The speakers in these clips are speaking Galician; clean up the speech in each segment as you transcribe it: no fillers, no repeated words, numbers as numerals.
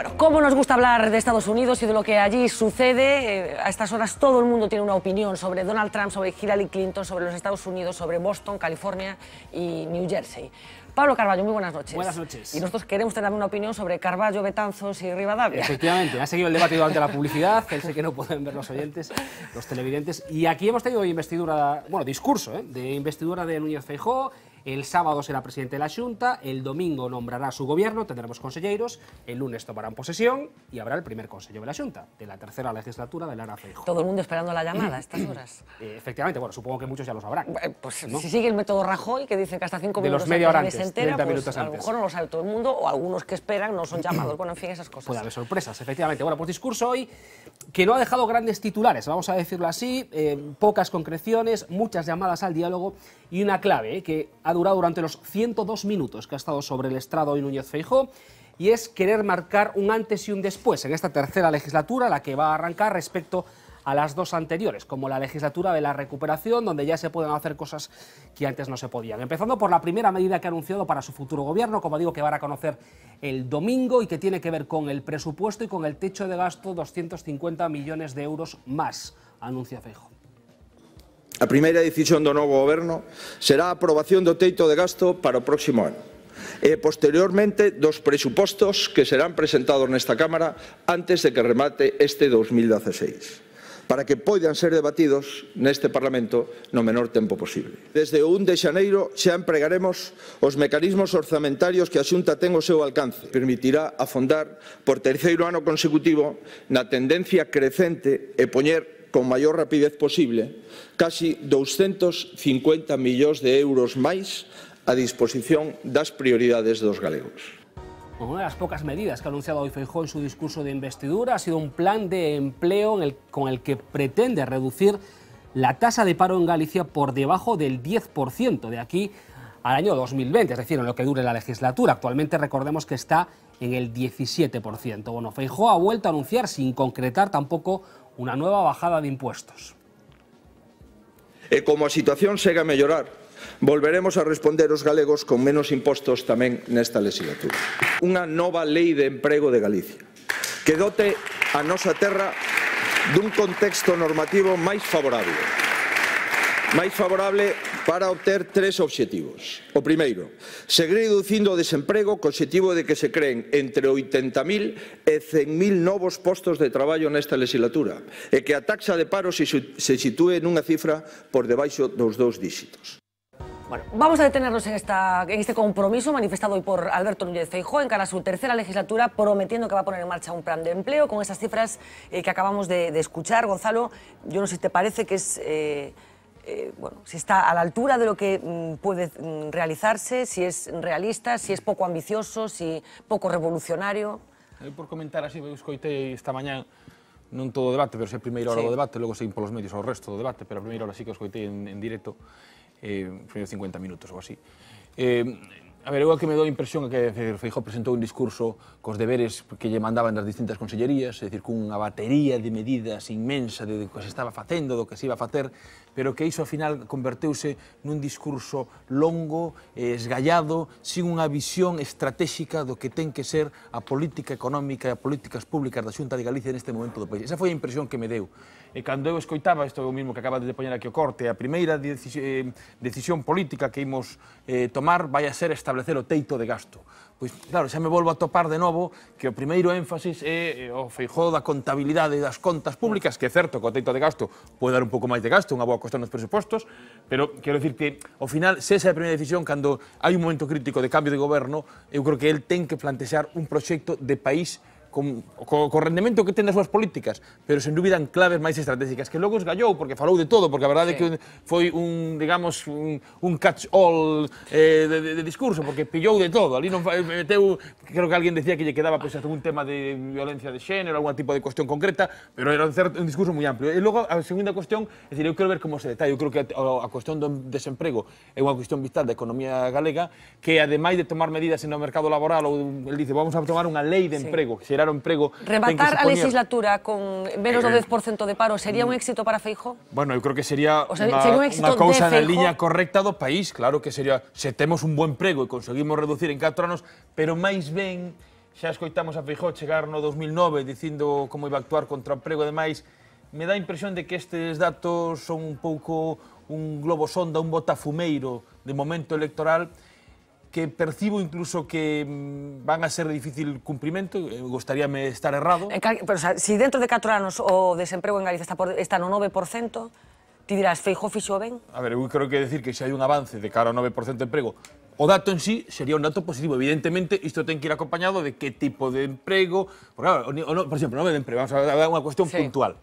Bueno, ¿cómo nos gusta hablar de Estados Unidos y de lo que allí sucede? A estas horas todo el mundo tiene una opinión sobre Donald Trump, sobre Hillary Clinton, sobre los Estados Unidos, sobre Boston, California y New Jersey. Pablo Carballo, muy buenas noches. Buenas noches. Y nosotros queremos tener una opinión sobre Carballo, Betanzos y Rivadavia. Efectivamente, ha seguido el debate durante la publicidad, sé que no pueden ver los oyentes, los televidentes, y aquí hemos tenido investidura, bueno, discurso, de investidura de Núñez Feijóo. El sábado será presidente de la Xunta, el domingo nombrará su gobierno, tendremos conselleiros, el lunes tomarán posesión y habrá el primer consejo de la Xunta, de la tercera legislatura de Lara Feijóo. Todo el mundo esperando la llamada a estas horas. Efectivamente, bueno, supongo que muchos ya lo sabrán. Pues ¿no? Si sigue el método Rajoy, que dicen que hasta 5 minutos media hora antes antes, se entera, 30 pues minutos a lo antes. mejor no lo sabe todo el mundo, o algunos que esperan no son llamados. Bueno, en fin, esas cosas. Puede haber sorpresas, efectivamente. Bueno, pues discurso hoy que no ha dejado grandes titulares, vamos a decirlo así, pocas concreciones, muchas llamadas al diálogo y una clave que ha durado durante los 102 minutos que ha estado sobre el estrado hoy Núñez Feijóo, y es querer marcar un antes y un después en esta tercera legislatura, la que va a arrancar respecto a las dos anteriores, como la legislatura de la recuperación, donde ya se pueden hacer cosas que antes no se podían. Empezando por la primera medida que ha anunciado para su futuro gobierno, como digo, que van a conocer el domingo y que tiene que ver con el presupuesto y con el techo de gasto, 250 millones de euros más, anuncia Feijóo. A primeira decisión do novo goberno será a aprobación do teito de gasto para o próximo ano e, posteriormente, dos presupostos que serán presentados nesta Cámara antes de que remate este 2016. Para que poidan ser debatidos neste Parlamento no menor tempo posible. Desde o 1 de xaneiro xa empregaremos os mecanismos orzamentarios que a Xunta ten ao seu alcance. Permitirá afondar por terceiro ano consecutivo na tendencia crecente e poñer con maior rapidez posible casi 250 millóns de euros máis a disposición das prioridades dos galegos. Una de las pocas medidas que ha anunciado hoy Feijóo en su discurso de investidura ha sido un plan de empleo con el que pretende reducir la tasa de paro en Galicia por debajo del 10% de aquí al año 2020, es decir, en lo que dure la legislatura. Actualmente recordemos que está en el 17%. Bueno, Feijóo ha vuelto a anunciar, sin concretar tampoco, una nueva bajada de impuestos. E como a situación segue a mellorar, volveremos a responder aos galegos con menos impostos tamén nesta legislatura. Unha nova lei de emprego de Galicia, que dote a nosa terra dun contexto normativo máis favorable para obter tres obxectivos. O primeiro, seguir reducindo o desemprego co obxectivo de que se creen entre 80.000 e 100.000 novos postos de traballo nesta legislatura e que a taxa de paro se sitúe nunha cifra por debaixo dos 2 díxitos. Bueno, vamos a detenernos en este compromiso manifestado hoy por Alberto Núñez Feijóo en cara a su tercera legislatura, prometiendo que va a poner en marcha un plan de empleo con esas cifras que acabamos de escuchar. Gonzalo, yo no sé si te parece que es... bueno, si está a la altura de lo que puede realizarse, si es realista, si es poco ambicioso, si poco revolucionario. Por comentar así, eu escoitei esta mañá, non todo o debate, pero se a primeira hora do debate, logo seguín polos medios ao resto do debate, pero a primeira hora sí que o escoitei en directo, primeiro 50 minutos ou así. A ver, eu que me dou a impresión que Feijóo presentou un discurso cos deberes que lle mandaban das distintas consellerías, é dicir, cunha batería de medidas inmensa de que se estaba facendo, do que se iba a facer, pero que iso ao final converteuse nun discurso longo, esgallado, sin unha visión estratégica do que ten que ser a política económica e as políticas públicas da Xunta de Galicia neste momento do país. Esa foi a impresión que me deu. E cando eu escoitaba, isto é o mismo que acaba de poñer aquí o corte, a primeira decisión política que imos tomar vai a ser establecer o teito de gasto. Pois, claro, xa me volvo a topar de novo que o primeiro énfasis é o Feijóo da contabilidade das contas públicas, que é certo que o teito de gasto pode dar un pouco máis de gasto, unha boa cuestión nos presupostos, pero quero dicir que, ao final, se esa é a primeira decisión, cando hai un momento crítico de cambio de goberno, eu creo que el ten que plantexar un proxecto de país co rendemento que ten das súas políticas, pero sen dúbida en claves máis estratégicas, que logo esgallou, porque falou de todo, porque a verdade é que foi digamos, un catch-all de discurso, porque pillou de todo, ali non meteu, creo que alguén decía que lle quedaba pois un tema de violencia de xénero, algún tipo de cuestión concreta, pero era un discurso moi amplio. E logo, a segunda cuestión, é dicir, eu quero ver como se detalla, eu creo que a cuestión do desemprego é unha cuestión vital da economía galega, que ademais de tomar medidas no mercado laboral, ou el dice, vamos a tomar unha lei de emprego, que será o emprego... Rematar a legislatura con menos do 10% de paro sería un éxito para Feijóo? Bueno, eu creo que sería unha cousa na liña correcta do país, claro que sería, se temos un bo emprego e conseguimos reducir en 4 anos, pero máis ben xa escoitamos a Feijóo chegar no 2009 dicindo como iba a actuar contra o emprego e demais. Me dá a impresión de que estes datos son un pouco un globo sonda, un botafumeiro de momento electoral que percibo incluso que van a ser de difícil cumprimento, gostaríame estar errado. Pero, o sea, si dentro de 4 anos o desemprego en Galicia está no 9%, ti dirás, Feijóo fixo ben? A ver, eu creo que decir que se hai un avance de cara ao 9% de emprego, o dato en sí sería un dato positivo. Evidentemente, isto ten que ir acompañado de que tipo de emprego... Porque, claro, por exemplo, 9 de emprego, vamos a dar unha cuestión puntual.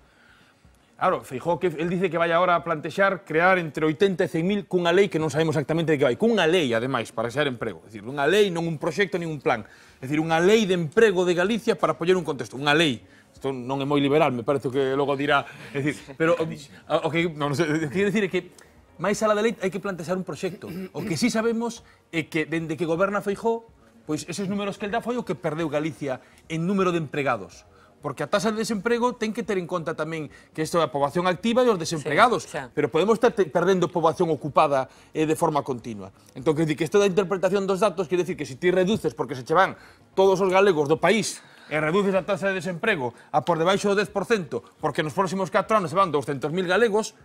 Claro, Feijóo, que él dice que vai agora a plantexar crear entre 80 e 100.000 cunha lei que non sabemos exactamente de que vai. Cunha lei, ademais, para xerar emprego. É dicir, unha lei, non un proxecto, nin un plan. É dicir, unha lei de emprego de Galicia para apoiar un contexto. Unha lei. Isto non é moi liberal, me parece que logo dirá... É dicir, pero o que non sei, quero dicir é que máis alá da lei hai que plantexar un proxecto. O que sí sabemos é que, dende que goberna Feijóo, pois eses números que el dá foi o que perdeu Galicia en número de empregados. Porque a tasa de desemprego ten que ter en conta tamén que isto é a poboación activa e os desempregados, pero podemos estar perdendo poboación ocupada de forma continua. Entón, quer dicir que isto da interpretación dos datos, quer dicir que se ti reduces porque se che van todos os galegos do país e reduces a tasa de desemprego a por debaixo do 10%, porque nos próximos 4 anos se van 200.000 galegos,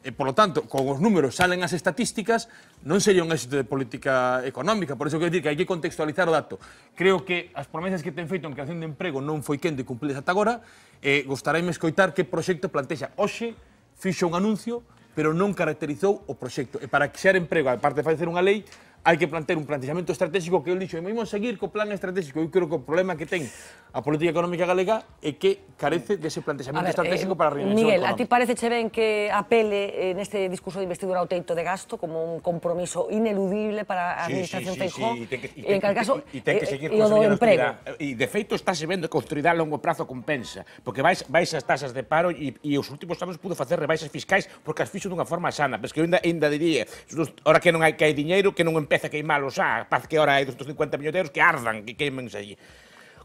e, por lo tanto, con os números salen as estatísticas, non sería un éxito de política económica. Por iso quero dicir que hai que contextualizar o dato. Creo que as promesas que ten feito en creación de emprego non foi quen de cumplir ata agora, e gostaráime escoitar que proxecto plantexa. Hoxe fixo un anuncio, pero non caracterizou o proxecto. E para que xear emprego, aparte de facer unha lei, hai que plantear un plantexamento estratégico que eu dixo, e mesmo seguir co plan estratégico. Eu creo que o problema que ten a política económica galega é que carece dese plantexamento estratégico para a reinvención Miguel, económica. a ti pareceche ben que apele neste discurso de investidura ao teito de gasto como un compromiso ineludible para a administración Feijóo? E en cal caso, e ten que seguir e o do conseguindo emprego. E de feito estáse vendo que a austeridade a longo prazo compensa, porque baixas tasas de paro e os últimos anos pudo facer rebaixas fiscais porque as fixo dunha forma sana, pero que eu ainda diría, ahora que non hai diñeiro, que non empeza a queimalos parece que ahora hai 250 millóns de euros que ardan, que queimense allí.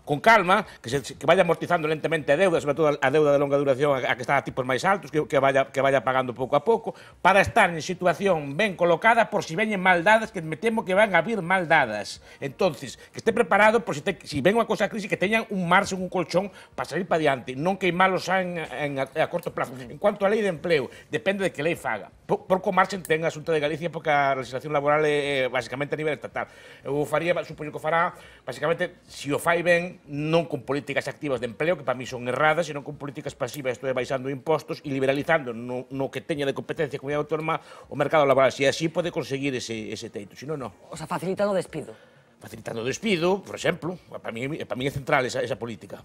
Con calma, que vaya amortizando lentamente a deuda, sobre todo a deuda de longa duración, a que está a tipos máis altos, que vaya pagando pouco a pouco, para estar en situación ben colocada por si veñen mal dadas, que me temo que van a vir mal dadas. Entonces, que esté preparado por si ven unha cosa a crisis, que teñan un margen, un colchón para salir para diante, non queimalos a corto plazo. En cuanto á lei de empleo, depende de que lei faga. Pouco margen ten a Xunta de Galicia porque a legislación laboral é basicamente a nivel estatal. Eu faría, supoño que fará, basicamente, se o fai ben, non con políticas activas de empleo, que para mí son erradas, sino con políticas pasivas, isto é baixando impostos e liberalizando no que teña de competencia a comunidade autónoma o mercado laboral. Se así pode conseguir ese teito, se non, non. O sea, facilitando o despido. Facilitando o despido, por exemplo, para mí é central esa política.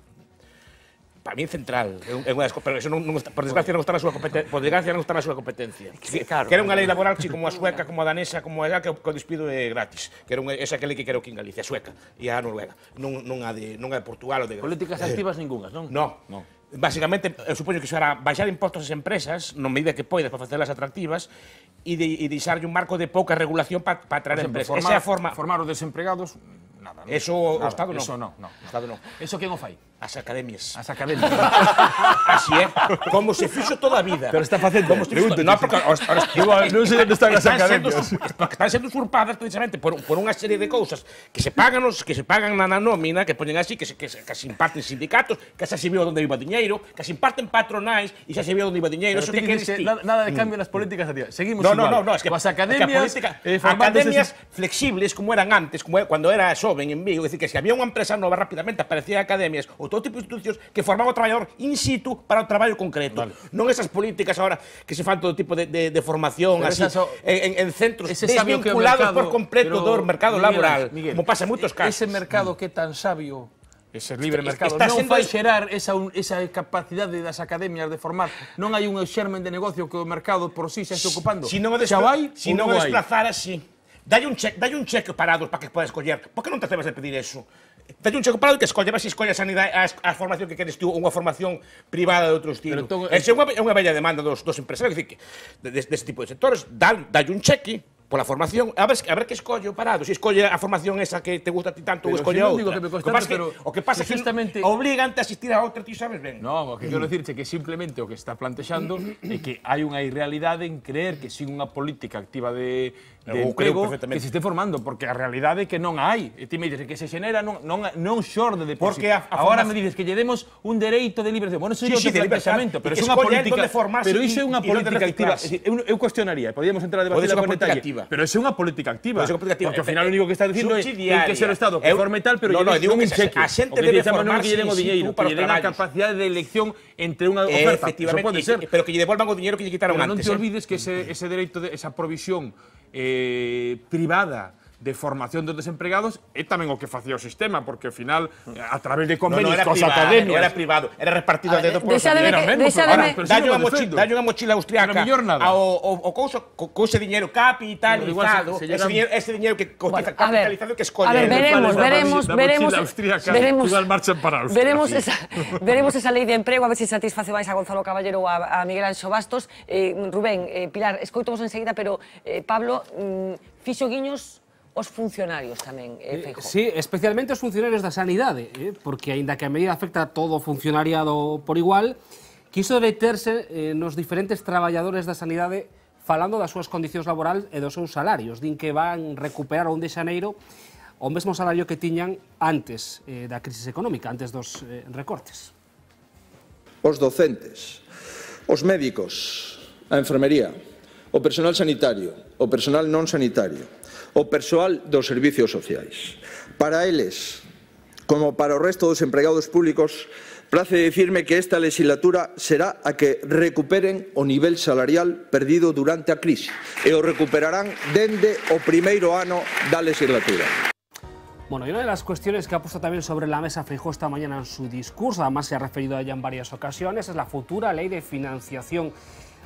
Para mí é central, pero eso por desgracia non está na súa competencia. Quero unha lei laboral como a sueca, como a danesa, como a que o despido é gratis. Esa que lei que quero aquí en Galicia, a sueca e a noruega, non a de Portugal ou de Galicia. Políticas activas ningunhas, non? Non. Basicamente, eu supoño que será baixar impostos ás empresas, non medida que poidas para facelas atractivas, e deixarlle un marco de pouca regulación para atraer empresas. Esa é a forma... Formar os desempregados, nada. Eso o Estado non. Eso non. Eso quen o fai? As academias. As academias. Así é, como se fixo toda a vida. Pero está facendo, pregúntate. Non, porque non sei onde están as academias. Porque están sendo usurpadas precisamente por unha serie de cousas que se pagan na nómina, que poñen así, que se imparten sindicatos, que xa se viu onde iba o diñeiro, que se imparten patronais e xa se viu onde iba o diñeiro. Eso que queres ti? Nada de cambio nas políticas activas. Seguimos igual. No, es que as academias flexibles como eran antes, como cando era xoven en Vigo, é dicir, que se había unha empresa nova rapidamente aparecía academias ou todo tipo de institucións que forman o traballador in situ para o traballo concreto. Non esas políticas ahora que se fan todo tipo de formación así, en centros desvinculados por completo do mercado laboral, como pasa en moitos casos. Ese mercado que é tan sabio, ese libre mercado, non fai xerar esa capacidade das academias de formar, non hai un xermen de negocio que o mercado por si xa está ocupando. Se non o desplazar así, dalle un cheque parados para que podas escoller. Por que non te atreves a pedir eso? Dalle un cheque parado que escolle, se escolle a sanidade, a formación que queres tú, unha formación privada de outro estilo. Esa é unha bella demanda dos empresarios, que deste tipo de sectores, dalle un cheque pola formación, a ver que escolle o parado, se escolle a formación esa que te gusta a ti tanto ou escolle outra. O que pasa é que obligan a asistir a outra, ti sabes ben. Non, o que quero dicirche que simplemente o que está plantexando é que hai unha irrealidade en creer que sin unha política activa de de emprego que se este formando, porque a realidade é que non hai. E ti me dices que se xenera non xorde de por Porque agora me dices que lle demos un dereito de libre acción. Bueno, eso é o planteamento, pero é unha política, pero iso é unha política activa. Eu cuestionaría, podíamos entrar a debatir con detalle, pero eso é unha política activa. Porque ao final o único que está dicindo é que ser o Estado que forme tal, pero lle non un cheque. A xente debe formarse que lle den o diñeiro, que lle den a capacidade de elección entre unha oferta. Eso pode ser. Pero que lle devolvan o diñeiro que lle quitaron antes. Non te olvides que ese dereito, esa provisión privada de formación dos desempregados é tamén o que facía o sistema, porque ao final, a través de convenios cos academias... Non era privado, era repartido a dedo por Dalle unha mochila austriaca ao cousa diñeiro capitalizado, ese diñeiro que cotiza capitalizado que escolle. A ver, veremos esa lei de emprego, a ver se satisface máis a Gonzalo Caballero ou a Miguel Anxo Bastos. Rubén, Pilar, escoitamos enseguida, pero Pablo, fixo guiños os funcionarios tamén, Feijóo. Sí, especialmente os funcionarios da sanidade, porque aínda que a medida afecta a todo o funcionariado por igual, quiso deterse nos diferentes traballadores da sanidade falando das súas condicións laborais e dos seus salarios. Din que van recuperar a 1 de xaneiro o mesmo salario que tiñan antes da crisis económica, antes dos recortes. Os docentes, os médicos, a enfermería, o personal sanitario, o personal non sanitario, o persoal dos servicios sociais. Para eles, como para o resto dos empregados públicos, place dicirme que esta legislatura será a que recuperen o nivel salarial perdido durante a crise e o recuperarán dende o primeiro ano da legislatura. Bueno, y una de las cuestiones que ha puesto también sobre la mesa Feijóo esta mañana en su discurso, además se ha referido a ella en varias ocasiones, es la futura ley de financiación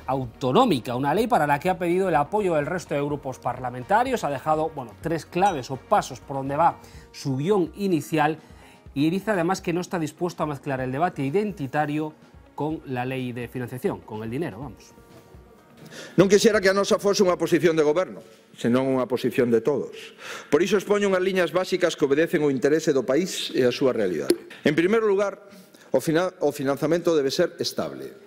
autonómica, una ley para la que ha pedido el apoyo del resto de grupos parlamentarios, ha dejado 3 claves o pasos por donde va su guión inicial y dice además que no está dispuesto a mezclar el debate identitario con la ley de financiación, con el dinero, vamos. Non quixera que a nosa fose unha posición de goberno, senón unha posición de todos. Por iso expoño unhas liñas básicas que obedecen o interese do país e a súa realidade. En primeiro lugar, o financiamento debe ser estable.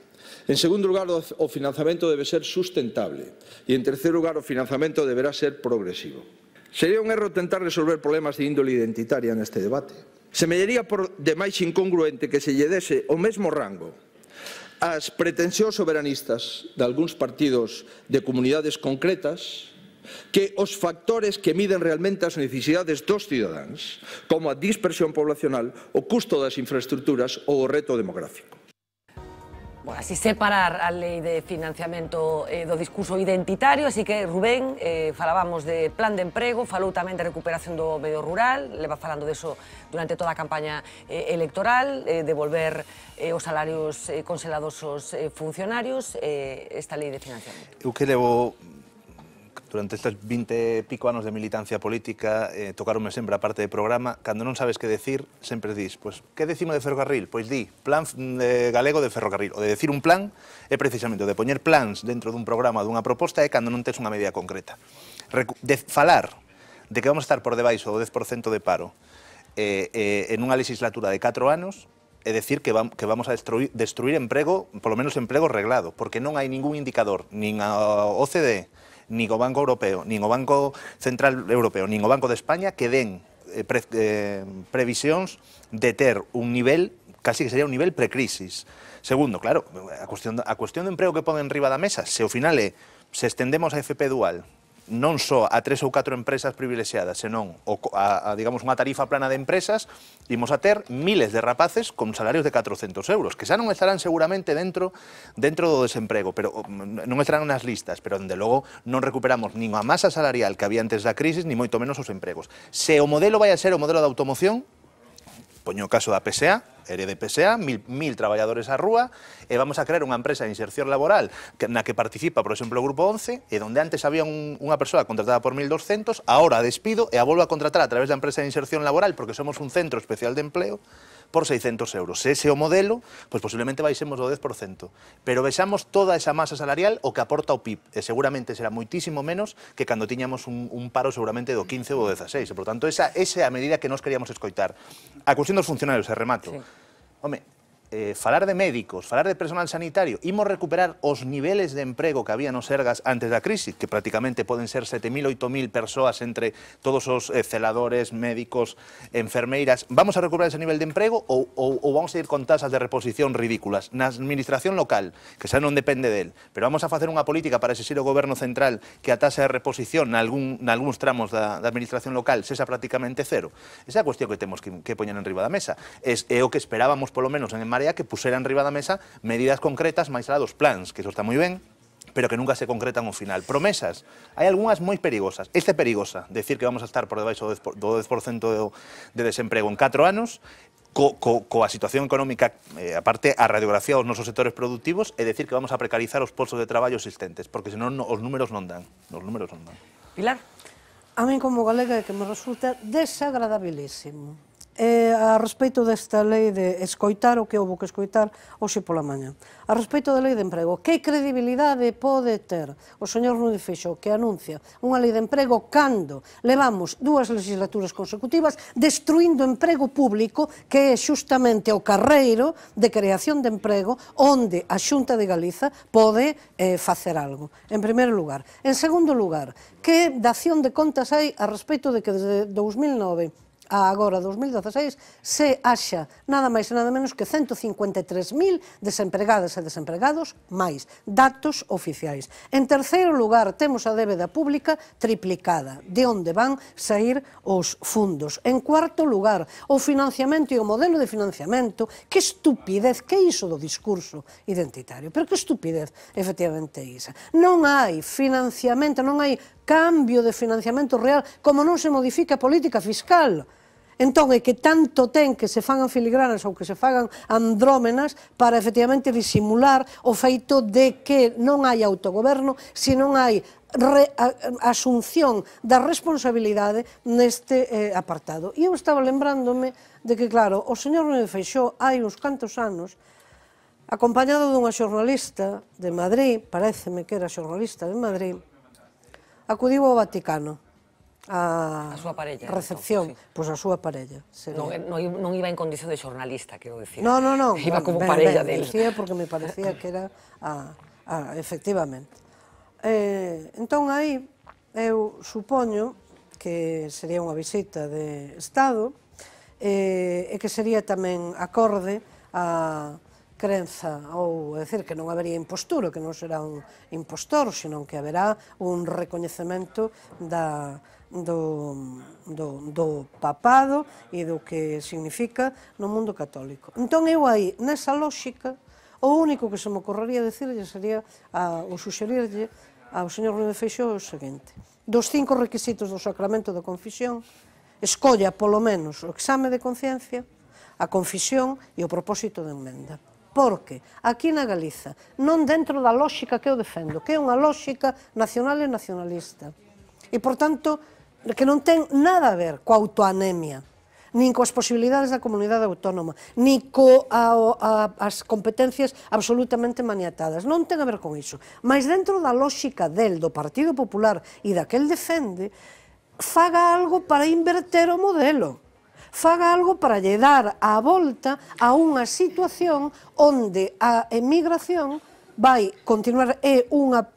En segundo lugar, o financiamento debe ser sustentable. E en terceiro lugar, o financiamento deberá ser progresivo. Sería un erro tentar resolver problemas de índole identitaria neste debate. Semellaría por demais incongruente que se lle dese o mesmo rango ás pretensións soberanistas de algúns partidos de comunidades concretas que os factores que miden realmente as necesidades dos cidadáns, como a dispersión poblacional, o custo das infraestructuras ou o reto demográfico. Bueno, así separar a lei de financiamento do discurso identitario, así que Rubén, falábamos de plan de emprego, falou tamén de recuperación do medio rural, leva falando deso durante toda a campaña electoral, devolver os salarios congelados aos funcionarios, esta lei de financiamento. Eu que levo durante estes 20 e pico anos de militancia política, tocaronme sempre a parte de programa, cando non sabes que decir, sempre dis, pois, que decimo de ferrocarril? Pois di, plan galego de ferrocarril. O de decir un plan é precisamente o de poñer plans dentro dun programa, dunha proposta, é cando non tes unha medida concreta. De falar de que vamos a estar por debaixo do 10% de paro en unha legislatura de 4 anos, é decir que vamos a destruir emprego, polo menos emprego reglado, porque non hai ningún indicador, nin a OCDE, nin o Banco Europeo, nin o Banco Central Europeo, nin o Banco de España que den previsións de ter un nivel, casi que sería un nivel precrisis. Segundo, claro, a cuestión de emprego que pon en riba da mesa, se ao final se estendemos a FP dual, non só a 3 ou 4 empresas privilexiadas, senón a digamos, unha tarifa plana de empresas, imos a ter miles de rapaces con salarios de 400 euros, que xa non estarán seguramente dentro do desemprego, pero non estarán nas listas, pero, dende logo, non recuperamos nin a masa salarial que había antes da crisis, ni moito menos os empregos. Se o modelo vai a ser o modelo da automoción, poño o caso da PSA, ERE de PSA, 1000 traballadores á rúa, e vamos a crear unha empresa de inserción laboral na que participa, por exemplo, o Grupo 11, e onde antes había unha persoa contratada por 1.200, ahora a despido e a volvo a contratar a través da empresa de inserción laboral, porque somos un centro especial de empleo, por 600 euros. Se ese é o modelo, pois posiblemente baixemos o 10%. Pero vexamos toda esa masa salarial o que aporta o PIB, e seguramente será moitísimo menos que cando tiñamos un paro seguramente do 15 ou do 16. E, por tanto, esa é a medida que nós queríamos escoitar. A cuestión dos funcionarios, e remato. Sí. Home, falar de médicos, falar de personal sanitario, imos recuperar os niveles de emprego que había nos Sergas antes da crise, que prácticamente poden ser 7.000, 8.000 persoas entre todos os celadores, médicos, enfermeiras. Vamos a recuperar ese nivel de emprego ou vamos a ir con tasas de reposición ridículas? Na administración local, que xa non depende del, pero vamos a facer unha política para exixir ao goberno central que a tasa de reposición nalgúns tramos da administración local sexa prácticamente cero. Esa é a cuestión que temos que poñer en riba da mesa. É o que esperábamos, polo menos en Marea, que puseran riba da mesa medidas concretas máis alá dos plans, que iso está moi ben, pero que nunca se concretan ao final. Promesas, hai algunhas moi perigosas. Esta é perigosa, decir que vamos a estar por debaixo do 10% de desemprego en 4 anos, coa situación económica, aparte a radiografía aos nosos sectores productivos, e decir que vamos a precarizar os postos de traballo existentes, porque senón os números non dan. Pilar? A min como galega é que me resulta desagradabilísimo. A respecto desta lei de escoitar o que houve que escoitar hoxe pola mañá. A respecto da lei de emprego, que credibilidade pode ter o señor Núñez Feixóo que anuncia unha lei de emprego cando levamos 2 legislaturas consecutivas destruindo emprego público que é xustamente o carreiro de creación de emprego onde a Xunta de Galiza pode facer algo, en primeiro lugar. En segundo lugar, que dación de contas hai a respecto de que desde 2009 a agora 2016 se haxa nada máis e nada menos que 153.000 desempregadas e desempregados máis, datos oficiais. En terceiro lugar, temos a débeda pública triplicada, de onde van sair os fundos. En cuarto lugar, o financiamento e o modelo de financiamento, que estupidez, que é iso do discurso identitario, pero que estupidez, efectivamente, é isa. Non hai financiamento, non hai cambio de financiamento real, como non se modifica a política fiscal. Entón, é que tanto ten que se fagan filigranas ou que se fagan andrómenas para, efectivamente, disimular o feito de que non hai autogoberno, se non hai asunción da responsabilidade neste apartado. E eu estaba lembrándome de que, claro, o señor Núñez Feixóo hai uns cantos anos, acompañado dunha xornalista de Madrid, paréceme que era xornalista de Madrid, acudiu ao Vaticano a súa parella, recepción, entón, sí. Pois a súa parella. Non iba en condición de xornalista, quero dicir. Non. Iba como parella del. Decía porque me parecía que era efectivamente. Entón aí eu supoño que sería unha visita de Estado e que sería tamén acorde a crenza, ou decir que non habería impostura, que non será un impostor, senón que haberá un recoñecemento do papado e do que significa no mundo católico. Entón eu aí, nesa lógica, o único que se me ocorrería decirlle sería, ou suxerirlle ao señor Núñez Feixóo o seguinte: dos 5 requisitos do sacramento da confisión, escolla polo menos o exame de conciencia, a confisión e o propósito de enmenda. Porque aquí na Galiza, non dentro da lógica que eu defendo, que é unha lógica nacional e nacionalista, e, por tanto, que non ten nada a ver coa autoanemia, nin coas posibilidades da comunidade autónoma, nin coas competencias absolutamente maniatadas. Non ten a ver con iso. Mas dentro da lógica do Partido Popular e da que el defende, faga algo para inverter o modelo. Faga algo para lle dar a volta a unha situación onde a emigración vai continuar, é unha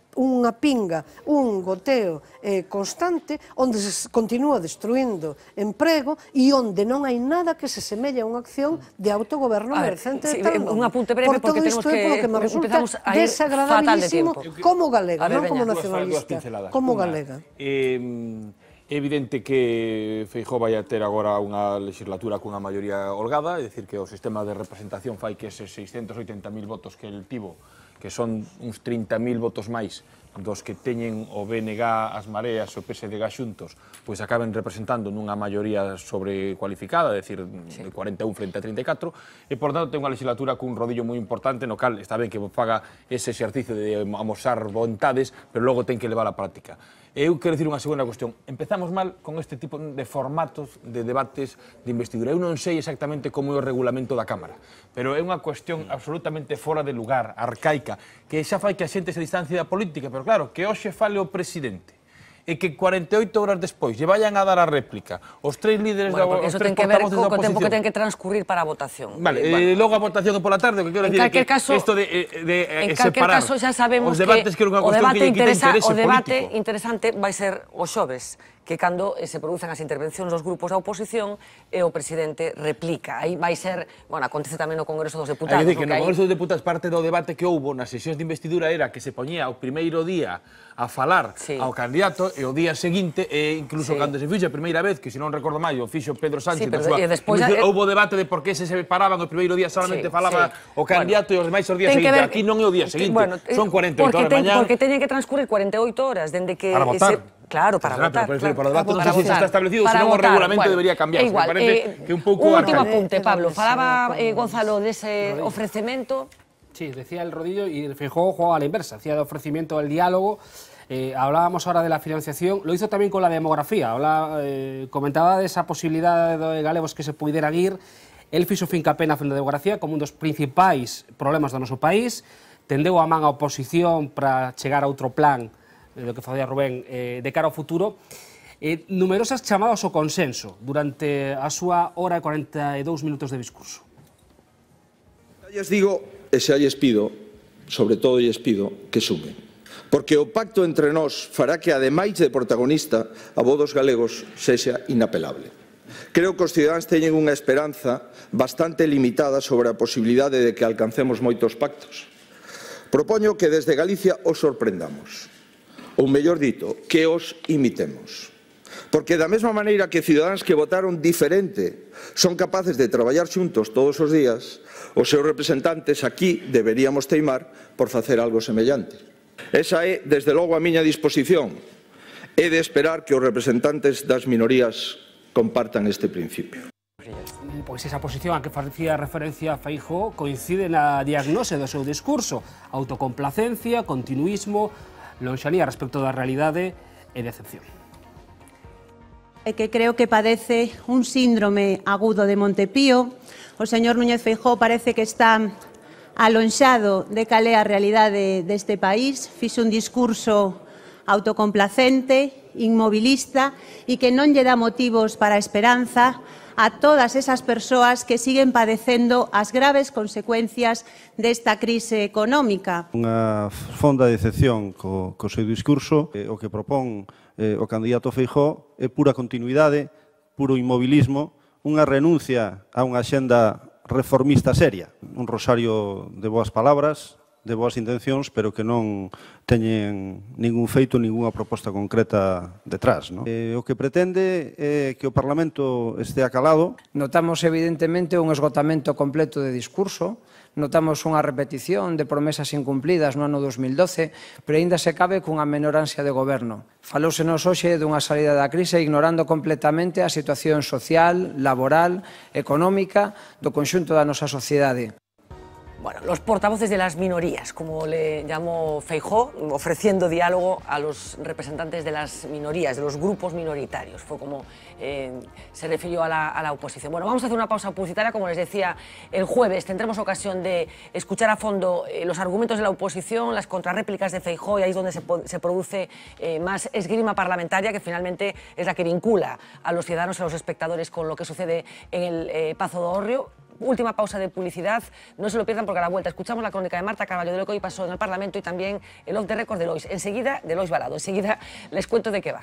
pinga, un goteo constante, onde se continúa destruindo emprego e onde non hai nada que se semella a unha acción de autogoberno merecente de tal nome. Un apunte breve, porque tenemos que me resulta desagradabilísimo como galega, non como nacionalista, como galega. É evidente que Feijóo vai a ter agora unha legislatura cunha maioría holgada, é dicir, que o sistema de representación fai que eses 680.000 votos que el tivo, que son uns 30.000 votos máis dos que teñen o BNG, as Mareas e o PSG xuntos, pois acaben representando nunha maioría sobrecualificada, é dicir, de 41 frente a 34, e, por tanto, ten unha legislatura cun rodillo moi importante no cal está ben que faga ese exercicio de amosar vontades, pero logo ten que levar a práctica. Eu quero dicir unha segunda cuestión. Empezamos mal con este tipo de formatos de debates de investidura. Eu non sei exactamente como é o regulamento da Cámara, pero é unha cuestión absolutamente fora de lugar, arcaica, que xa fai que a xente se distancie da política, pero claro, que hoxe fale o presidente e que 48 horas despois lle vayan a dar a réplica os tres líderes Bueno, porque os eso tres ten que ver portavoces da co tempo que oposición. ten que transcurrir para a votación. Vale, Bueno. logo a votación pola tarde, o que quero En decir é calquer que caso, isto de en calquer separar caso xa sabemos os debates que é unha o cuestión debate que lle quita interese o debate político. interesante vai ser o xoves, que cando se producen as intervencións dos grupos da oposición e o presidente replica. Aí vai ser, bueno, acontece tamén no Congreso dos Deputados. Hai que dicir que no aí- Congreso dos Deputados parte do debate que houbo nas sesións de investidura era que se poñía o primeiro día a falar Sí. ao candidato e o día seguinte, e incluso Sí. cando se fixo a primeira vez, que se non recordo mal, o fixo Pedro Sánchez, Sí, pero na súa e despois investidura, a- houbo debate de por que se separaban o primeiro día solamente Sí, falaba sí. o candidato e os demais os días Ten que seguintes. ver- Aquí non é o día seguinte, bueno, son 48 horas de mañá. Porque teñen que transcurrir 48 horas dende que... Para votar. Claro, para Será, votar. pero por claro, o debate non para sei se votar, está establecido, para senón o votar, regulamento bueno, debería cambiar. é igual, Me parece que un pouco un último arcaico. apunte, Pablo. Falaba Gonzalo dese ofrecemento. Sí, decía el rodillo y Feijóo jugaba a la inversa, hacía de ofrecimiento al diálogo. Hablábamos ahora de la financiación, lo hizo también con la demografía, comentaba de esa posibilidad de galegos que se pudieran ir. El fixo fincapé na demografía como un dos principais problemas do noso país, tendeu a man a oposición para chegar a outro plan do que facía Rubén de cara ao futuro. Numerosas chamadas ao consenso durante a súa hora e 42 minutos de discurso. Xa lles digo, e xa lles pido, sobre todo lles pido, que sumen. Porque o pacto entre nós fará que, ademais de protagonista, a voz dos galegos sexa inapelable. Creo que os cidadáns teñen unha esperanza bastante limitada sobre a posibilidade de que alcancemos moitos pactos. Propoño que desde Galicia os sorprendamos, ou mellor dito, que os imitemos. Porque da mesma maneira que cidadáns que votaron diferente son capaces de traballar xuntos todos os días, os seus representantes aquí deberíamos teimar por facer algo semellante. Esa é, desde logo, a miña disposición. É de esperar que os representantes das minorías compartan este principio. Pois esa posición a que facía referencia Feijóo coincide na diagnose do seu discurso: autocomplacencia, continuismo, lonxanía respecto da realidade e decepción. É que creo que padece un síndrome agudo de Montepío. O señor Núñez Feijóo parece que está alonxado de cal é a realidade deste país. Fixo un discurso autocomplacente, inmobilista e que non lle dá motivos para a esperanza a todas esas persoas que siguen padecendo as graves consecuencias desta crise económica. Unha fonda decepción co seu discurso. O que propón o candidato Feijóo é pura continuidade, puro inmobilismo, unha renuncia a unha axenda reformista seria, un rosario de boas palabras, de boas intencións, pero que non teñen ningún feito, ningunha proposta concreta detrás. O que pretende é que o Parlamento este acalado. Notamos evidentemente un esgotamento completo de discurso, notamos unha repetición de promesas incumplidas no ano 2012, pero aínda se cabe cunha menor ansia de goberno. Falóusenos hoxe dunha salida da crise ignorando completamente a situación social, laboral, económica do conxunto da nosa sociedade. Bueno, los portavoces de las minorías, como le llamó Feijóo, ofreciendo diálogo a los representantes de las minorías, de los grupos minoritarios. Fue como se refirió a la oposición. Bueno, vamos a hacer una pausa publicitaria. Como les decía, el jueves tendremos ocasión de escuchar a fondo los argumentos de la oposición, las contrarréplicas de Feijóo, y ahí es donde se produce más esgrima parlamentaria, que finalmente es la que vincula a los ciudadanos y a los espectadores con lo que sucede en el Pazo do Hórreo. Última pausa de publicidad, no se lo pierdan porque a la vuelta escuchamos la crónica de Marta Carballo de lo que hoy pasó en el Parlamento y también el off the record de Lois. Enseguida, de Lois Balado, enseguida les cuento de qué va.